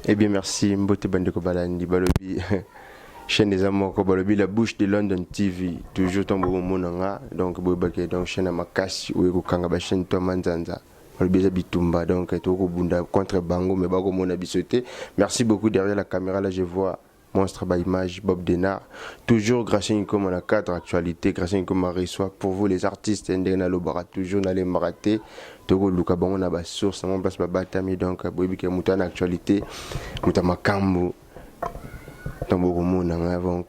Eh bien, merci. Mbote Bandeko Balandi, Balobi. Chaîne des amours, Balobi, la bouche de London TV. Toujours ton beau monanga. Donc, Bobake, donc, chaîne à Makasi, ou Kanga, chaîne Tomanzanza. Balobi, Bitumba, donc, Toko Bunda, contre Bango, mais Bago Mona Bissoté. Merci beaucoup. Derrière la caméra, là, je vois Monstre by Image, Bob Denard. Toujours grâce à une comme on a cadre actualité, grâce à une comme on reçoit pour vous les artistes, Ndena Lobara, toujours dans les marathés. Togo Luka Bango na ba source, mon place ba batami donc bobi ke muta na actualité, muta makambo. Tambo mona avant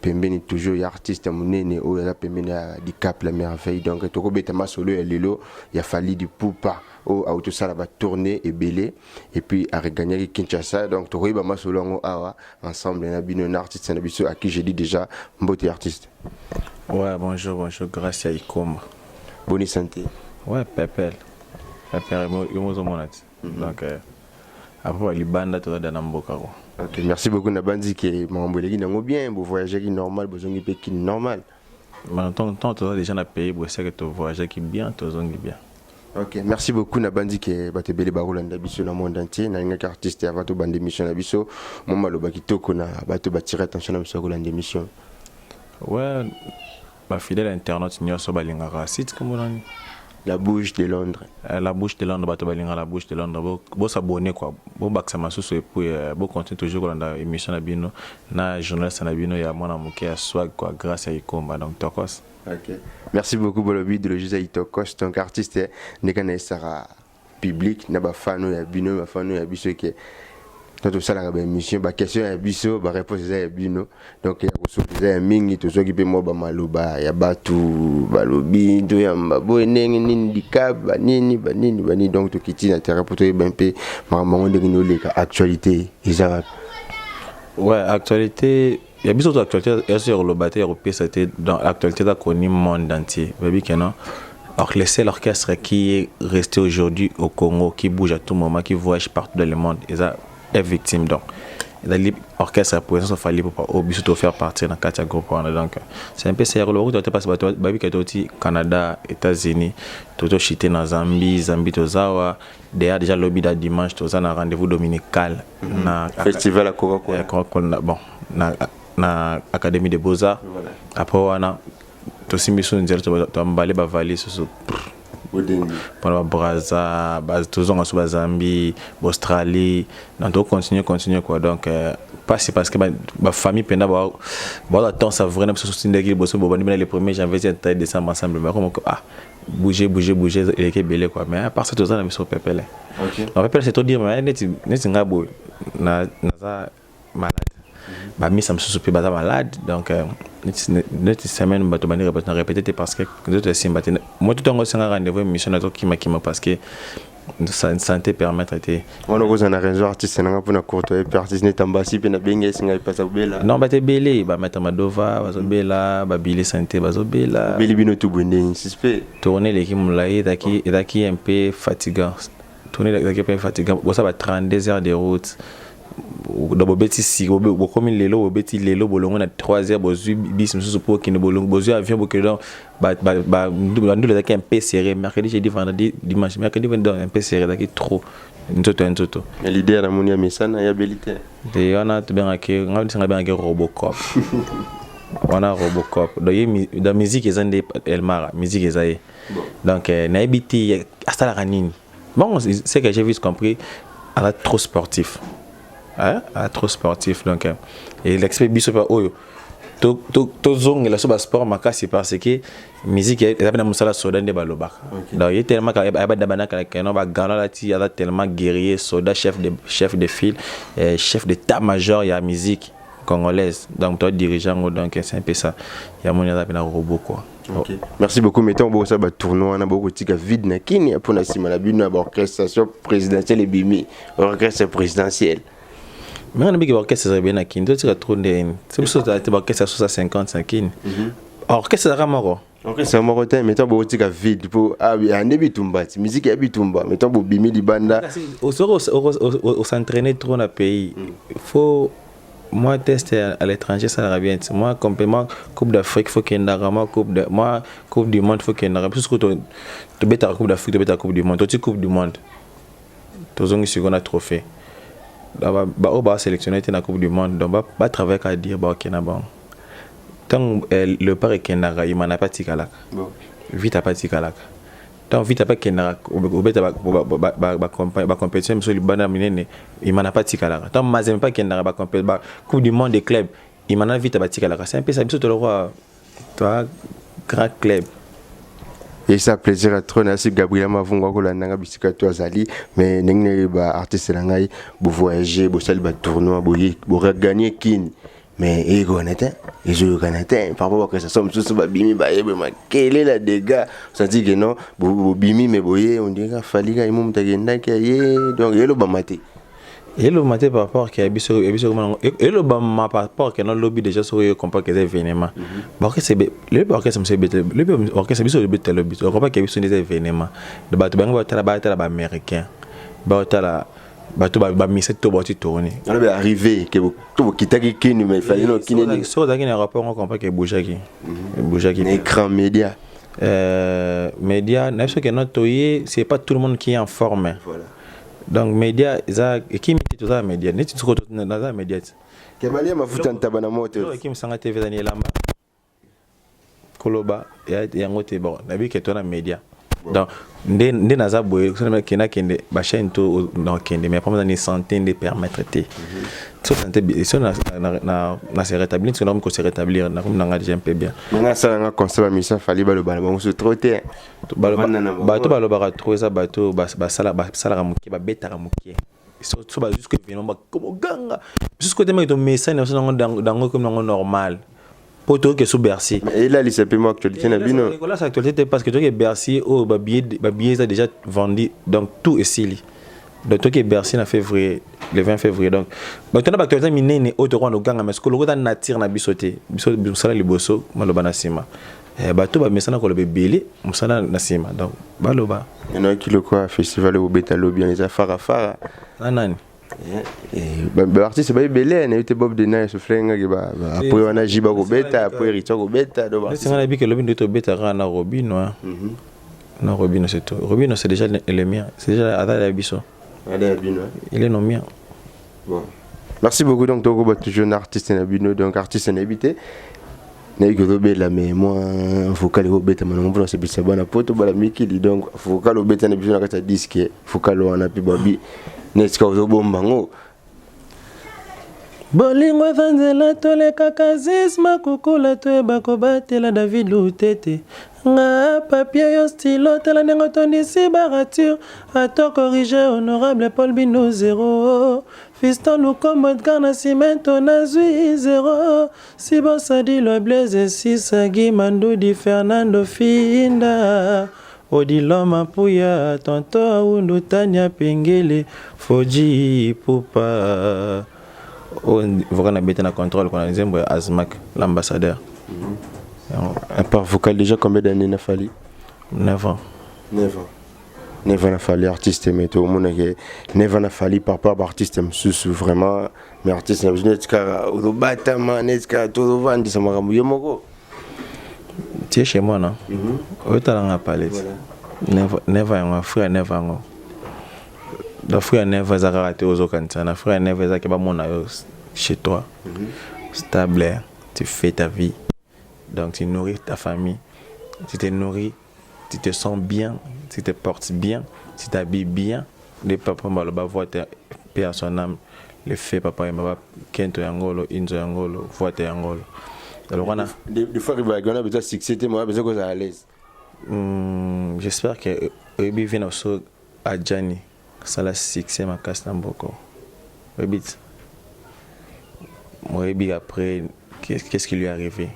pembeni toujours y artiste munene o ya pembeni di cap la merveille donc Togo betama solo ya lelo ya fali di poupa au auto sala ba tourner et belé et puis a regagner Kinshasa donc Togo ba masolo ngo awa ensemble na bino na artiste na biso à qui j'ai dit déjà mbote artiste. Ouais, bonjour, grâce à Ikoma. Bonne santé. Ouais, Pepel. Pepel, donc, après, les bandes, tout dans Namboka. Ok, merci beaucoup Nabandi qui m'embellit bien, vous voyagez qui normal, vous avez qui normal. Mais tant que les gens à payer, vous savez que tu voyages qui bien, tu as bien. Ok, merci beaucoup Nabandi qui est belle barolanda biso dans le monde entier, na nga artiste avant tout bande émission na biso, mon maloba qui toko na bato batira attention na biso rolanda émission. Ouais, ma fidèle internaute n'y a pas de site comme on dit. La bouche de Londres. La bouche de Londres, bato balinga la bouche de Londres. Bon s'abonner quoi. Bon baksa masusu et puis bon continuer toujours dans l'émission na bino, na journaliste na bino ya mwana muke ya swag quoi grâce à Ikomba donc Tokos. Ok. Merci beaucoup Bolobi de le José Tokos donc artiste nekana sera public na ba fano ya bino ba fano ya biso ke tout ça la émission ba question ya biso ba réponse ya bino donc ya kosopiza mingi to so ki pe mo ba maloba ya batu balobi to ya mbabo nenge nini dikab nini donc to kiti na terrain pour to ben pe mamango de no leka actualité isa. Ouais, actualité, il y a beaucoup d'actualités sur le bâtiment européen, c'était dans l'actualité d'un connu monde entier. Alors laisser l'orchestre qui est resté aujourd'hui au Congo, qui bouge à tout moment, qui voyage partout dans le monde, ils est victime donc. L'orchestre a pour ça fallait pour obligé de faire partir dans quatre groupes donc c'est un peu sérieux le route tu passes babi qui Canada, États-Unis, tout chité dans Zambie tozawa déjà lobby da dimanche toza na rendez-vous dominical na festival à Coca-Cola bon na Académie des Beaux-Arts après wana to simbiso nzela to mbale ba vali so pour Brazza, toujours en Zambie, Australie, donc on continue quoi donc c'est parce que ma famille penda bon attends ça vraiment se soutenir que bosso bon les premiers janvier et décembre ensemble mais comme bouger et que belé quoi mais à part ça tout ça na miso pepele. OK. Donc pepele c'est tout dire mais net ngabo na malade. Bah mis ça me soupe pas malade donc notre semaine bato bani répéter parce que d'autres simbaté moi tout en un rendez-vous mission na to qui parce que santé permettre été on a un réseau artiste na pour na courte et artiste ne tambasi pe na benga singa pasa bela non baté belé ba mettre madova bazo bela ba bilé santé bazo bela beli bino tout bonne suspect tourner l'équipe mulaï daki un peu fatigant tourner daki un peu fatigant ça va 32 heures de route d'abord beti si comme lelo beti lelo bolongo na 3 heures bozu bis mususu pour ki ne bolongo bozu avion bokedo ba ndule daki un peu serré mercredi jeudi vendredi dimanche mercredi un peu serré daki trop ntoto mais l'idée la monia mesana ya belité de yana to bien que ngadi singa bien que Robocop on a Robocop dans musique ezande elmara musique ezaye donc na ebiti hasta la ranine bon c'est que j'ai vite compris elle est trop sportif. Trop sportif donc et l'expert biso pa oyo to zong la soba sport makasi parce que musique est na musala soda de baloba donc il est tellement ba dabana ka no ba gana la ti a tellement guerrier soda chef de file chef d'état-major ya musique congolaise donc toi dirigeant donc c'est un peu ça il y a mon ya na robot quoi. OK. Merci beaucoup mettons beaucoup ça ba tournoi na beaucoup tika vide na kini pour na sima la bino ba orchestration présidentielle et bimi orchestre présidentiel. Mais on a dit que c'est bien à Kindo, tu as trop de. C'est pour ça que c'est à 50. Alors, qu'est-ce que c'est à Moro? Ok, c'est à Moro, mais tu as beau dire vide pour. Ah oui, un début tumba, musique est bitumba, mais tu as beau bimi di banda. Au s'entraîner trop dans le pays, il faut. Moi, tester à l'étranger, ça va bien. Moi, complètement, Coupe d'Afrique, il faut qu'il y ait un Coupe du Monde, il faut qu'il y ait un Parce que tu bêtes à la Coupe d'Afrique, tu bêtes à la Coupe du Monde. Tu Coupe du Monde. Tu as un trophée. ba sélectionné na Coupe du Monde donc ba travailler à dire ba ok na bon tant le père kenara il m'en a pas tikalaka vite a pas tikalaka tant vite a pas kenara obeta ba compétition monsieur le bana minene il m'en a pas tikalaka tant mazem pas kenara ba Coupe du Monde des clubs il m'en a vite a pas tikalaka c'est un peu ça biso to le roi toi grand club. Et ça plaisir à trop merci Gabriel Mavunga ko la nanga bisika to azali mais nenge ba artiste na ngai bo voyager bo sali ba tournoi bo gagner kin mais et connaître et je connaître par rapport que ça somme tous ba bimi ba yebe ma quel la dégâts ça dit que non bo bimi mais boye on dirait fali ga imum tagenda ke ye donc yelo ba maté le matin par rapport à Ebiso et le bas par rapport à lobby déjà sur le compas que c'est événement parce que c'est le orchestre c'est le orchestre c'est le lobby on comprend qu'il y a des événements de bateau ba américain bateau la bateau ba mise tout bateau tourner on est arrivé que tout qui t'a qui nous mais fallait non qui n'est sur un rapport on comprend que bougaki écran média média n'est-ce que notre c'est pas tout le monde qui est en forme voilà. Donc média za qui met tout ça média n'est tout dans ça média kemalia mafuta ntabana moto qui me sanga TV dans lamba koloba ya ngote bon nabi que toi na média donc ndé naza boye kena kende ba chaîne to dans kende mais pas dans centaines de permettre té so santé so na se rétablir so norme ko se rétablir na comme nanga déjà un peu bien nga ça nga conseil mission fali ba le bala bon se trotter bato balobaka trop eza bato basalaka moke babetaka moke so ba jusque événement bakomo ganga jusqu'au tema to message na songo dango comme nango normal poto que sous Bercy et là il s'appelle moi actualité na bino là c'est actualité parce que toi que Bercy oh ba billet déjà vendu donc tout est sili donc toi que Bercy na février le 20 février donc bato na actualité minene o to ko ganga mais ce que le ko nature na bisoté biso sala liboso maloba na sima bato ba mesana ko le bébé musana na sima donc baloba eno kilo quoi festival au beta lobby les afara nani ba artiste ba belé na yote bob de na so flenga ke ba après on a jiba ko beta après rito ko beta do ba c'est ngana bi que lobby de to beta na Robino non Robino c'est tout Robino c'est déjà le mien c'est déjà à la biso il est non mien bon merci beaucoup donc to ko toujours artiste na bino donc artiste na habité na ko bela mais moi vocal ko beta manongo pour c'est bisa bana poto bala mikili donc vocal ko beta na biso na kata disque vocal wana pi babi neska uzobomba ngo bolingo vanzela toleka kazisma kukula toyeba kobatela David Lutete nga papier yo stylo tela nengo tondisi barature ato corrigé honorable Paul Bino 0 fiston nous commode garna cimento nazui 0 si bon ça dit le blaze 6 Guy Mandoudi Fernando Finda Odiloma Puya tonto Aundu Tanya Pengele Foji Pupa vocal na bête na contrôle qu'on a Nzembo Azmak l'ambassadeur à part vocal déjà combien d'années na fali 9 ans 9 ans na fali artiste mais tout le monde que 9 ans na fali par rapport à artiste sous vraiment mais artiste na besoin de au bata maneska tout vendre ça m'a ramouillé moko tu es chez moi non au talanga palais 9 ans frère 9 ans le frère 9 ans za raté aux okantana frère 9 ans za ke ba mona chez toi stable tu fais ta vie donc tu nourris ta famille tu te nourris tu te sens bien tu te portes bien tu t'habilles bien les papa maloba voit paix à son âme le fait papa et maman kento yangolo inzo yangolo voit yangolo alors on a des fois il va gagner besoin succès moi besoin que ça à l'aise j'espère que Obi vient aussi à Gianni ça la succès ma casse dans beaucoup Obi moi Obi après qu'est-ce qui lui est arrivé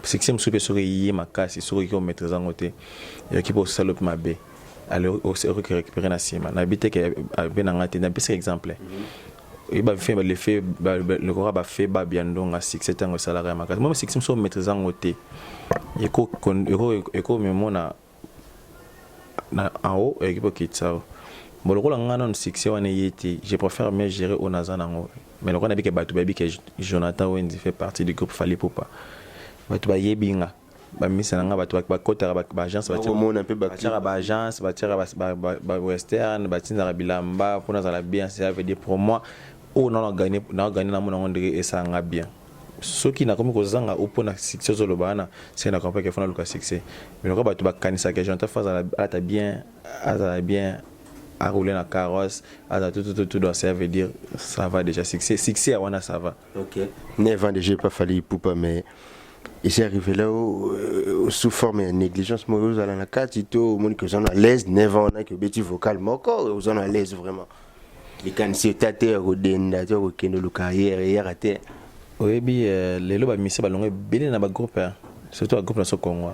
succès me soupe sur y ma casse sur qui on maîtrise en côté et qui peut salope ma bé alors au récupérer na sima na habité que ben en ngate na petit exemple il va faire le fait le corps va faire ba bien donc à succès tant que salarié ma casse moi succès me soupe maîtrise en côté et ko me mona na en haut et qui peut quitter ça bon le rôle en non succès on est je préfère mieux gérer au nazanango mais le rôle avec batu baby que Jonathan Wendy fait partie du groupe Fali Poupa batu ba yebinga ba misa nga batu ba kota ba agence ba tira ba agence ba tira ba western ba tinza bilamba pour na la bien ça veut dire pour moi oh non gagné na mon ndenge et ça nga bien ceux qui na comme kozanga opo na succès zo lobana c'est na comprendre que fona luka succès mais le ba to ba kanisa que j'entends faire à ta bien à rouler la carrosse à tout doit ça veut dire ça va déjà succès à wana ça va. OK 9 ans déjà pas fallu poupa mais et c'est arrivé là sous forme de négligence moi aux ala na katito mon que j'en à l'aise 9 ans na que beti vocal moko aux à l'aise vraiment les kanisi tate rodenda to kendo le carrière hier até oui bi les loba misi balongé belé na ba groupe surtout un groupe na Congo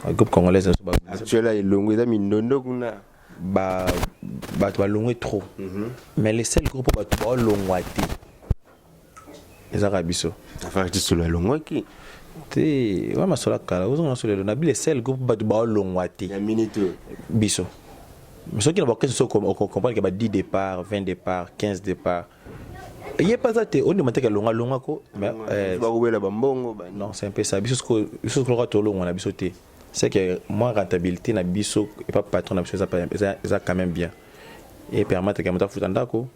un groupe congolais so ba actuellement il longo da mindondo kuna ba longo trop mais les seuls groupes ba to longo ati les arabiso enfin je dis le longo qui te wa masola kala uzonga so le na bi les seuls groupes ba longo ati la minute biso mais ceux qui n'ont pas comprendre qu'il y a 10 départs 20 départs 15 départs il y a pas ça on demande que longa ko mais non c'est un peu ça biso ce que to longa na biso te c'est que moi rentabilité na biso et pas patron na biso ça quand même bien et permettre que mota futanda ko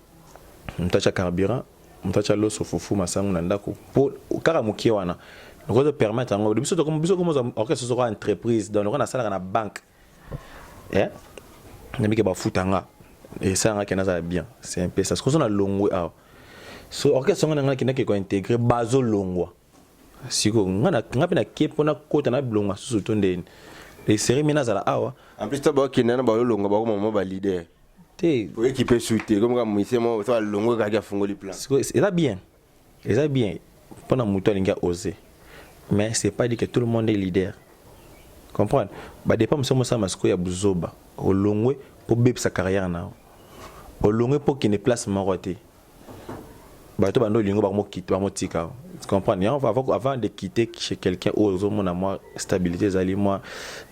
mtacha carburant mtacha loso fufu masangu na ndako pour kara mukie wana donc ça permettre ngo biso to comme orchestre so entreprise dans le na sala na banque eh nami ke ba futanga et ça nga kenaza bien c'est un peu ça ce qu'on a longo so orchestre nga nga kinake ko intégrer bazo longwa siko nga pe na kepo na kota na blonga so to ndeni les séries menaza la awa en plus ta ba kinana ba longo ba ko mama ba leader te pour équiper souter comme comme monsieur moi ça longo ka ga fungoli plan c'est bien pendant muto linga oser mais c'est pas dit que tout le monde est leader comprendre ba dépend monsieur ça masko ya buzoba au longwe pour bébé sa carrière na au longwe pour qu'il ne place moroté ba to bando lingo ba mo quitter ba mo tika tu comprends avant de quitter chez quelqu'un aux hommes na moi stabilité zali moi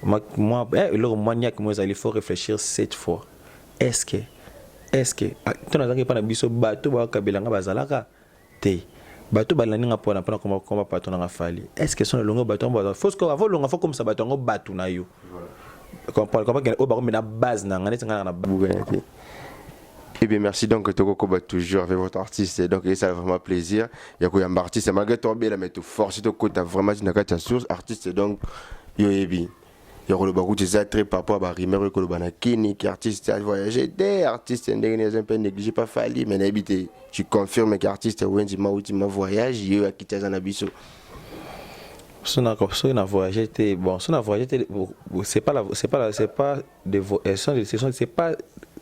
le maniaque moi zali faut réfléchir 7 fois est-ce que ton azangi pa na biso ba to ba kabelanga bazalaka te bato balaninga pona comment patron nga fali est-ce que son longo bato faut que avant longo faut comme ça bato ngo batu na yo comprendre que au ba na base na ngane tanga na bugati. Eh bien merci donc Toko Koba toujours avec votre artiste donc ça fait vraiment plaisir ya ko yamba artiste malgré tomber la mettre force to kota vraiment une carte source artiste donc yo ebi ya ko le ba kuti za très papa ba rimer ko le bana kini qui artiste a voyagé des artistes ndenge un peu négligé pas fali mais n'habité tu confirmes que artiste wendi ma ultima voyage yo akitaza na biso Son voyage était bon, son voyage était c'est pas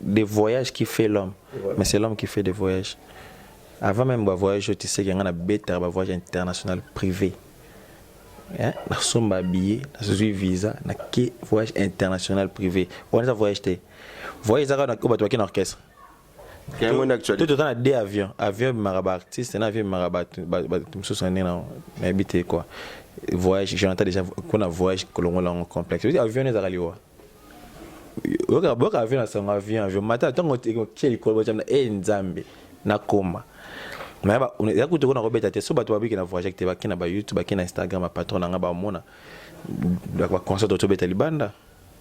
des voyages qui fait l'homme, mais c'est l'homme qui fait des voyages. Avant même le voyage, tu sais qu'il y a un voyage international privé. Hein, na somba billet, na suivi visa, na qui voyage international privé. On a voyagé. Voyage ça na ko bato ki na orchestre. Quel monde actuel? Tout temps des avions marabat artiste, un avion marabat tout ça na habité quoi. Voyage j'entends déjà qu'on a voyage colon complexe avion les araliwa oka avion na avion mata tango tsheli ko tshana nzambe na koma mais ba ya kuto kona ko beta te so bato babiki na voyage te bakina ba YouTube bakina Instagram ba patron nga ba mona ba concert to beta libanda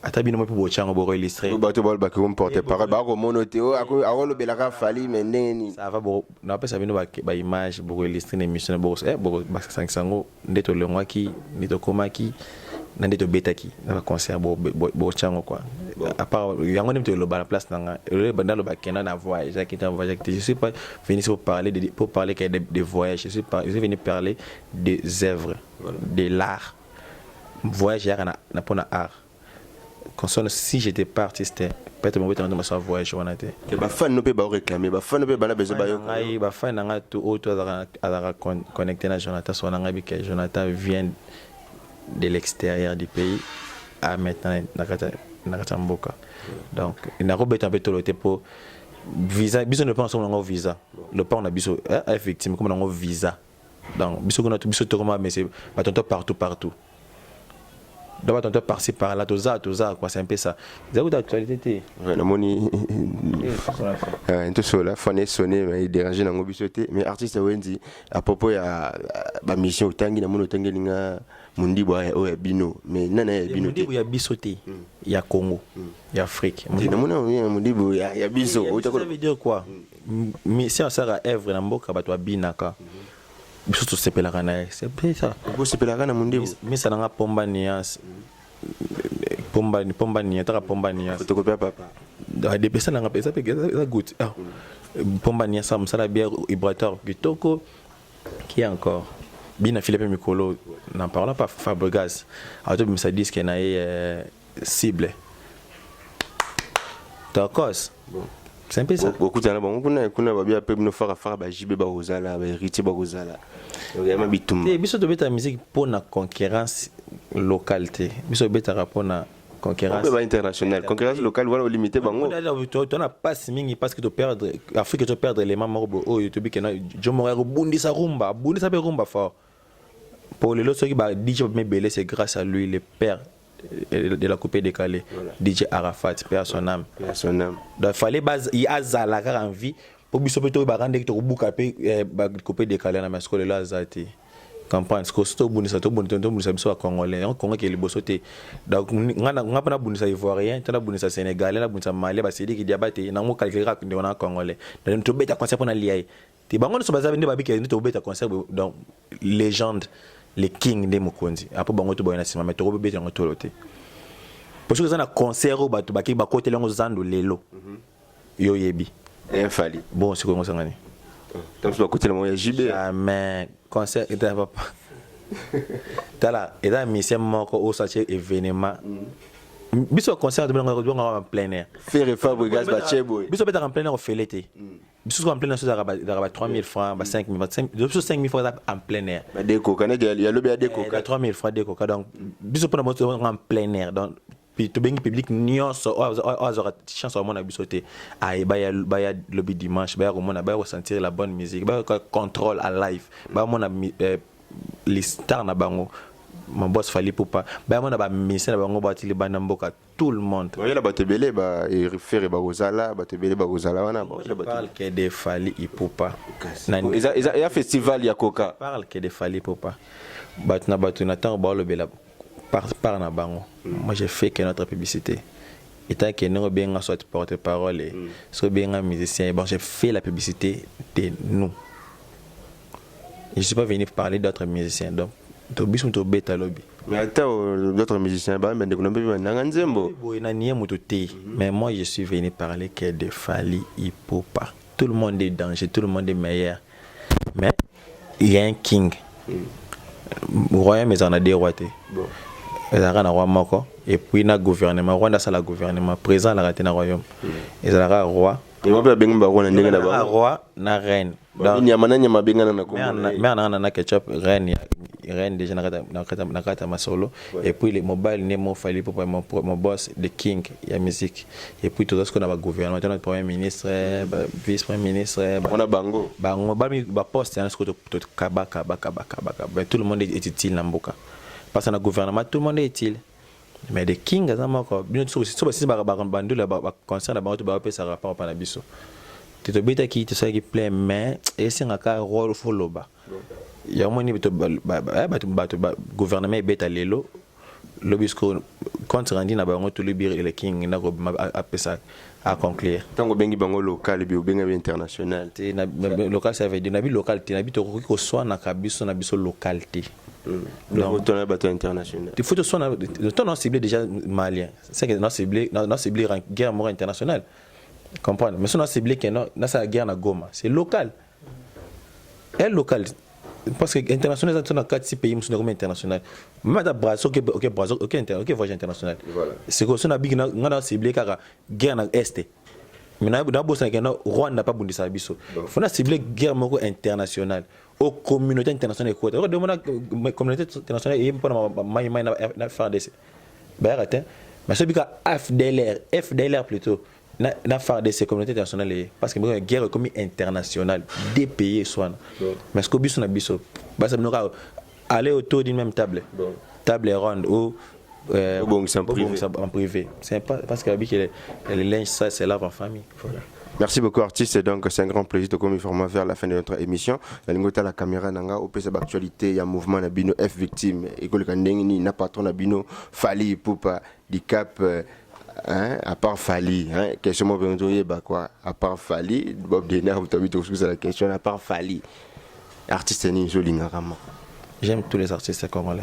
ata bino mo po chango bo illustrer bato bol ba ko porter parole ba ko monote o akolo belaka fali meneni ça va bo na pesa bino ba image bo illustrer émission bo ba 500 ndeto lengwa ki ndeto koma ki na ndeto beta ki na concert bo chango quoi à part yango nemto lo ba la place nanga le banda lo ba kena na voyage qui est voyage je suis pas venu pour parler des voyages je suis venu parler des œuvres de l'art voyage na pona art. Si j'étais pas artiste, peut-être mon temps de ma voyage on a été. Ba fan no pe ba réclamer, ba fan no pe ba la besoin ba yo. Ngai ba fan nga tout auto à connecter na Jonathan so nga bi que Jonathan vient de l'extérieur du pays à maintenant na Mboka. Donc il n'a pas un peu toloté pour visa, biso ne pense on a visa. Le pas on a biso effectivement comme on a visa. Donc biso on a biso to mais c'est ba tonto partout. d'abord on par-ci par-là tout ça quoi c'est un peu ça ça vous d'actualité na moni tout cela fone sonner mais déranger na ngobisoté mais artiste wendi à propos ya ba mission tangi na mono tangi linga mundibo ya bino mais nana ya bino mundibo ya bisoté ya Congo ya Afrique na mono mundibo ya biso ça veut dire quoi mission sera œuvre na mboka bato binaka biso to sepelaka na c'est ça ko sepelaka na mundibo mais ça nga pomba nias pomba nias ta pomba nias photocopie papa da dépesa na nga pesa pe ça goûte pomba nias ça msala bière vibrateur kitoko qui encore bina Philippe Mikolo n'en parle pas Fabregas auto bimisa disque na cible d'accord c'est un peu ça beaucoup de bon kuna ba bia pe no fara ba jibe ba ozala ba héritier ba ozala vraiment bitum et biso to beta musique pour na concurrence localité biso beta rapport na concurrence internationale concurrence locale voilà limité bango on a pas mingi parce que to perdre Afrique to perdre les membres au YouTube que na Jomorero bundisa pe rumba fort pour les autres qui ba DJ Mebele c'est grâce à lui le père de la coupée décalée voilà. DJ Arafat père son âme donc fallait base il a zalaka en vie pour biso pe to ba rendre to buka pe ba coupée décalée na mascole là zati campagne ce que to bundisa biso congolais en Congo qui le bosoté donc ngana pa na bundisa ivoirien to na bundisa sénégalais na bundisa malais ba sidi ki diabate na mo calculer que on a congolais donc to beta concert na liai ti bango so baza bende ba biki to beta concert donc légende les kings de Mokonzi après bango to boyana sima mais to bebe to ngotolote parce que ça na concert au bato baki ba côté longo zando lelo yo yebi fali bon c'est comment ça ngani donc tu vas côté le JB mais concert et pas tala et là mission moko au sache événement biso concert de en plein air faire Fabregas ba chebo biso beta en plein air au felété biso en plein air d'araba 3000 francs ba 5000 francs en plein air ba déco kana il y a le ba déco 3000 francs déco donc biso pour moto en plein air donc puis to bengi public nyonso azora chance au mona bisoté ay ba ya lobby dimanche ba mona ba ressentir la bonne musique ba contrôle à live ba mona les stars na bango mon boss fallait pour pas ba mona ba ministère na bango ba tili bana mboka tout le monde oui la batebele ba référé ba ozala batebele ba ozala wana je parle que des Fally Ipupa il y a festival ya Coca parle que des Fally Ipupa batuna tant ba lobela par na bango moi j'ai fait que notre publicité étant que nous bien soit porte-parole et soit bien musicien bon j'ai fait la publicité de nous je suis pas venu parler d'autres musiciens donc to biso to beta lobby mais attends d'autres musiciens ba mais on peut na nzembo na nie mututé mais moi je suis venu parler que de Fally Ipupa tout le monde est danger tout le monde est meilleur mais il y a un king royaume mais on a des rois bon ezalaka na roi moko et puis na gouvernement Rwanda ça la gouvernement président la raté na royaume ezalaka roi et moi benga ba roi na ndenge na ba roi na reine donc nyama benga na ko mais na ketchup reine déjà na kata masolo et puis les mobile ne mo Fally pour mon boss de king ya musique et puis tout ce qu'on a ba gouvernement notre premier ministre vice premier ministre on a bango ba poste na ce que to kabaka tout le monde est utile na mboka parce que na gouvernement tout le monde est utile mais des kings azama ko bien so si ba bandula ba concert na bango to ba pesa rapport pa na biso to beta ki to ça qui plaît mais et c'est un cas rôle foloba ya moni to ba gouvernement beta lelo lobisco compte rendu na bango to libérer les kings na ko apesa à conclure tango bengi bango local bi benga international te na local ça veut dire na bi local te na bi to ko soit na kabiso na biso localité donc ton bateau international il faut que soit ton ciblé déjà malien c'est que non ciblé guerre morale internationale comprendre mais son ciblé que non ça guerre na Goma c'est local et local parce que international ça dans 4 pays musu comme international même da Brazil OK Brazil OK voyage international voilà c'est que son big na ciblé car guerre na est mais na bossa que non Rwanda pas bundisa biso faut na ciblé guerre morale internationale aux communautés internationales quoi donc de communauté internationale et pour na FARDC bah attends mais c'est bien FDLR plutôt na FARDC communauté internationale parce que une guerre comme internationale des pays soit mais ce que biso na biso bah ça nous aller autour d'une même table ronde où Bon, c'est en privé. En privé. C'est pas parce que les linges, ça, c'est lave en famille. Voilà. Merci beaucoup artiste, donc c'est un grand plaisir de communiquer vers la fin de notre émission. La lingota la caméra nanga au pesa actualité ya mouvement na bino F victime et que le kandengini na patron na bino Fally Ipupa di cap hein, à part Fally hein, question moi bah quoi à part Fally Bob Denard vous t'avez tout la question à part Fally artiste ni jolinga kama. J'aime tous les artistes congolais.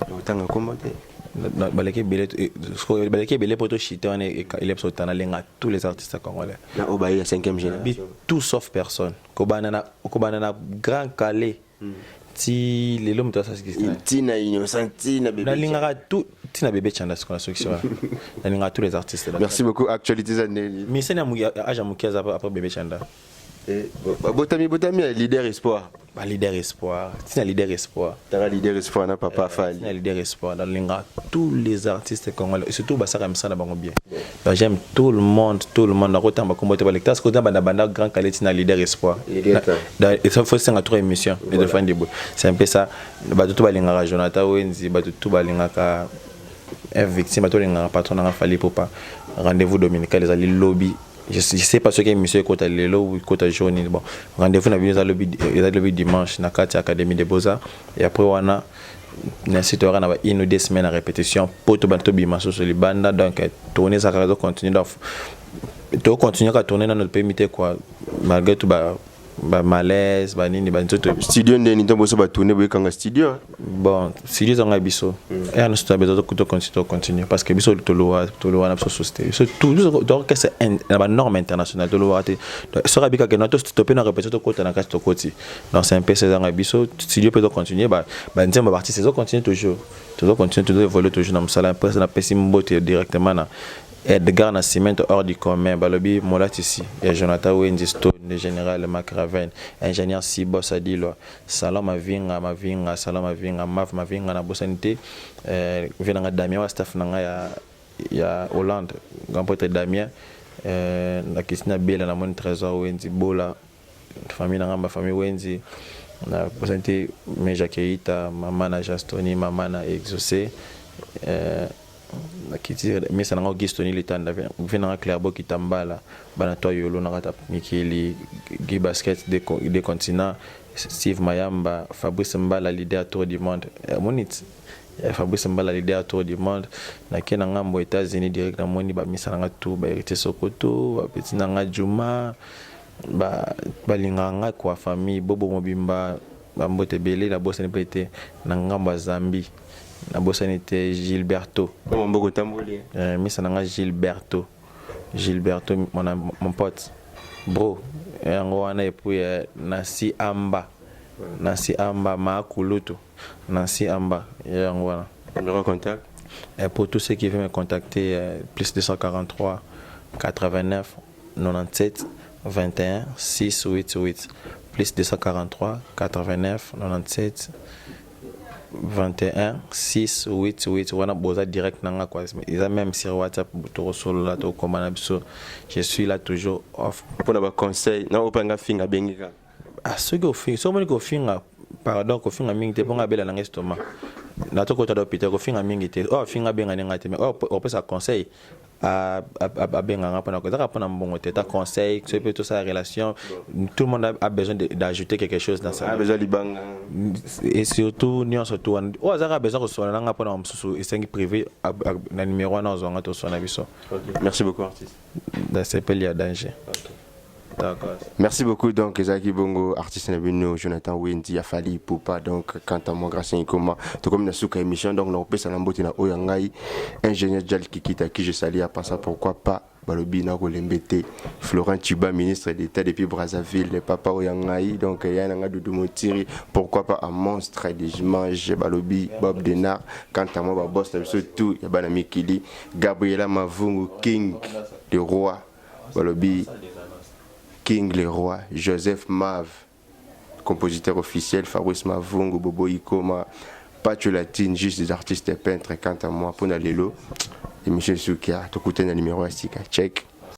Autant commenter. Baleke Belé poto chité on est il est sotana lenga tous les artistes congolais. Na obaye la 5e génération. Tout sauf personne. Kobana na Grand Calais. Ti les l'homme de ça c'est Tina innocent Tina bébé. Na lingara tout Tina bébé chanda ce qu'on a structuré. Na lingara tous les artistes là. Merci beaucoup actualité zaneli. Mais c'est na aja mukiaza après bébé chanda. Botami leader espoir. Bah leader espoir. Tina leader espoir. Tara leader espoir na papa Fally. Tina leader espoir dans lingara tous les artistes congolais et surtout basara msana bango bien. J'aime tout le monde na kota ba kombote ba lectas kota banda Grand Calais Tina leader espoir. Et ça faut c'est trois émissions et de fin de bout. C'est un peu ça ba tout ba lingara Jonathan Wenzi ba tout ba lingaka F victime ba tout lingara patron na Fally Ipupa. Rendez-vous dominical les ali lobby. Je sais pas ce qu'est monsieur Kota Lelo ou Kota Jaune. Bon, rendez-vous na bien lobby dimanche na Kati Académie des Beaux-Arts et après on a on a une ou deux semaines à répétition pour tout bateau bimaso sur les bandes donc tourner ça va continuer donc continuer à tourner dans notre pays quoi malgré tout malaise nini studio ndeni ntombo so ba tourner boye kanga studio bon studio zanga biso et on a besoin de continuer parce que biso toloa na biso société so tout donc c'est la norme internationale toloa sera bika que notre stopper na répétition to kota na kasto koti donc c'est un peu zanga biso studio peut continuer nzemba partie saison continue toujours évoluer toujours na msala après na pesimbote directement na Edgar Nascimento hors du commun, Balobi Molatisi, et Jonathan Wendy Stone, le général Macraven, ingénieur Sibos Adilo, Salam Mavinga, Salam Mavinga, Mavinga, na Bossanité, Venanga Damien, staff Nanga ya Hollande, grand poète Damien, la Christina Bella, la Mon Trésor Wendy, Bola, famille Nanga, ma famille Wendy, na Bossanité, Meja Keita, Mamana Jastoni, Mamana Exaucé, mais ça n'a pas gistoni le temps venant Clairbo qui tambala banato yolo na kata Mikeli Guy Basket des continents Steve Mayamba Fabrice Mbala leader tour du monde monit Fabrice Mbala leader tour du monde na kena ngambo États-Unis direct na moni ba misana tout ba hérité Sokoto ba petit nanga Juma ba linganga kwa famille Bobo Mobimba ba mbote belé la bosse ne pas été na ngambo Zambie la bosse était Gilberto. Gilberto, mon pote. Bro, et puis Nasi Amba Maakulutu. Nasi Amba, numéro contact. Et pour tous ceux qui veulent me contacter, plus 243 89 97 21 688. Plus 243 89 97 21 6 8 8 wana boza direct nanga quoi ils a même sur WhatsApp to solo là to comment je suis là toujours off pour avoir conseil na opanga finga bengika ah ce go finga so moni ko finga pardon ko finga mingi te ponga bela nanga estomac na to ko ta do pite ko finga mingi te oh finga benga ninga te mais oh peut ça conseil à benga ngapa na ko za kapona mbongo te ta conseil c'est plutôt ça relation tout le monde a besoin d'ajouter quelque chose dans ça a besoin libanga et surtout nous surtout oh ça a besoin de soigner ngapa na msusu et c'est privé na numéro na zonga to soigner biso. Merci beaucoup artiste dans ce pays à danger. D'accord. Merci beaucoup donc Ezaki Bongo artiste Nabino Jonathan Wendy a Fally Ipupa donc quant à moi grâce à Ikoma tout comme na suka émission donc on peut ça l'embouti na oyangai ingénieur Jal Kikita qui je salue à passer pourquoi pas Balobi na Kolembete Florent Chiba ministre d'État depuis Brazzaville le papa oyangai donc yana Doudou Motiri pourquoi pas un monstre des images Balobi Bob Denard quant à moi boss surtout ya bana Mikili Gabriela Mavungu King le roi Balobi King le roi, Joseph Mav, compositeur officiel, Fabrice Mavungu, Bobo Ikoma, Pacho Latine, juste des artistes et peintres. Quant à moi, pour Nalelo, et Michel Soukia, tout le numéro à check.